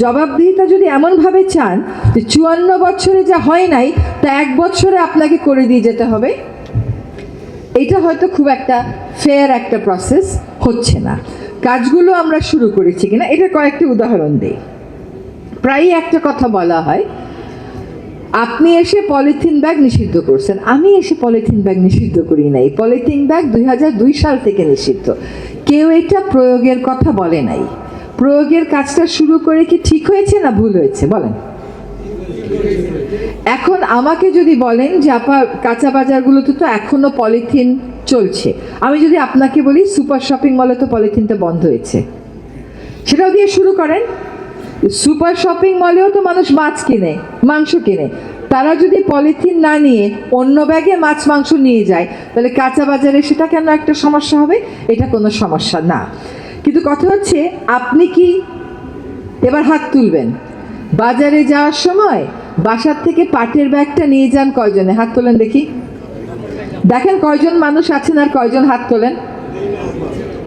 জবাবদিহিতা যদি এমনভাবে চান যে ৫৪ বছরে যা হয় নাই তা ১ বছরে আপনাকে করে দিয়ে যেতে হবে, এটা হয়তো খুব একটা ফেয়ার একটা প্রসেস হচ্ছে না। কাজগুলো আমরা শুরু করেছি কিনা এটা কয়েকটি উদাহরণ দেই। প্রায়ই একটা কথা বলা হয়, আপনি এসে পলিথিন ব্যাগ নিষিদ্ধ করছেন। আমি এসে পলিথিন ব্যাগ নিষিদ্ধ করি নাই। পলিথিন ব্যাগ ২০০২ সাল থেকে নিষিদ্ধ। কেউ এটা প্রয়োগের কথা বলে নাই। প্রয়োগের কাজটা শুরু করে কি ঠিক হয়েছে না ভুল হয়েছে বলেন? এখন আমাকে যদি বলেন যে আপা কাঁচা বাজারগুলোতে তো এখনো পলিথিন চলছে, আমি যদি আপনাকে বলি সুপার শপিং মলে তো পলিথিনটা বন্ধ হয়েছে, সেটাও দিয়ে শুরু করেন। সুপার শপিং মলেও তো মানুষ মাছ কিনে, মাংস কিনে, তারা যদি পলিথিন না নিয়ে অন্য ব্যাগে মাছ মাংস নিয়ে যায়, তাহলে কাঁচা বাজারে সেটা কেন একটা সমস্যা হবে? এটা কোনো সমস্যা না। কিন্তু কথা হচ্ছে, আপনি কি এবার হাত তুলবেন? বাজারে যাওয়ার সময় বাসার থেকে পাটের ব্যাগটা নিয়ে যান কয়জনে? হাত তোলেন দেখি। দেখেন কয়জন মানুষ আছেন আর কয়জন হাত তোলেন।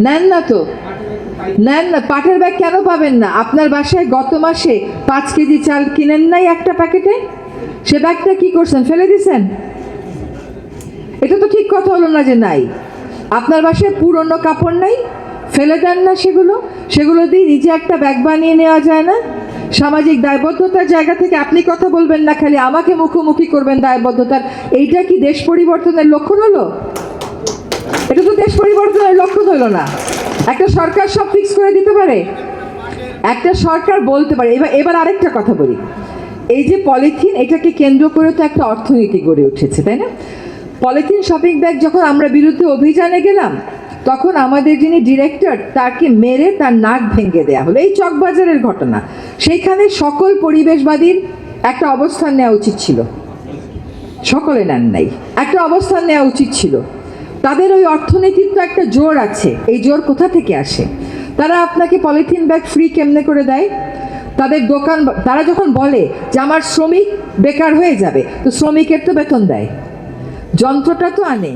নেন না তো, নেন না। পাটের ব্যাগ কেন পাবেন না? আপনার বাসায় গত মাসে ৫ কেজি চাল কিনেন নাই একটা প্যাকেটে? সে ব্যাগটা কি করছেন? ফেলে দিছেন? এটা তো ঠিক কথা হলো না যে নাই। আপনার বাসায় পুরনো কাপড় নাই? ফেলে দেন না সেগুলো দিয়ে নিজে একটা ব্যাগ বানিয়ে নেওয়া যায় না? সামাজিক দায়বদ্ধতার জায়গা থেকে আপনি কথা বলবেন না, খালি আমাকে মুখোমুখি করবেন দায়বদ্ধতার। এইটা কি দেশ পরিবর্তনের লক্ষণ হলো? এটা তো দেশ পরিবর্তনের লক্ষণ হলো না। একটা সরকার সব ফিক্স করে দিতে পারে? একটা সরকার বলতে পারে। এবার আরেকটা কথা বলি, এই যে পলিথিন, এটাকে কেন্দ্র করে তো একটা অর্থনীতি গড়ে উঠেছে, তাই না? পলিথিন শপিং ব্যাগ যখন আমরা বিরুদ্ধে অভিযানে গেলাম, তখন আমাদের যিনি ডিরেক্টর, তাকে মেরে তার নাক ভেঙে দেয়া হলো। এই চকবাজারের ঘটনা। সেইখানে সকল পরিবেশবাদীর একটা অবস্থান নেওয়া উচিত ছিল, সকলে নেন নাই। একটা অবস্থান নেওয়া উচিত ছিল। তাদের ওই অর্থনীতির তো একটা জোর আছে। এই জোর কোথা থেকে আসে? তারা আপনাকে পলিথিন ব্যাগ ফ্রি কেমনে করে দেয়? তাদের দোকান, তারা যখন বলে যে আমার শ্রমিক বেকার হয়ে যাবে, তো শ্রমিকের তো বেতন দেয়, যন্ত্রটা তো আনে।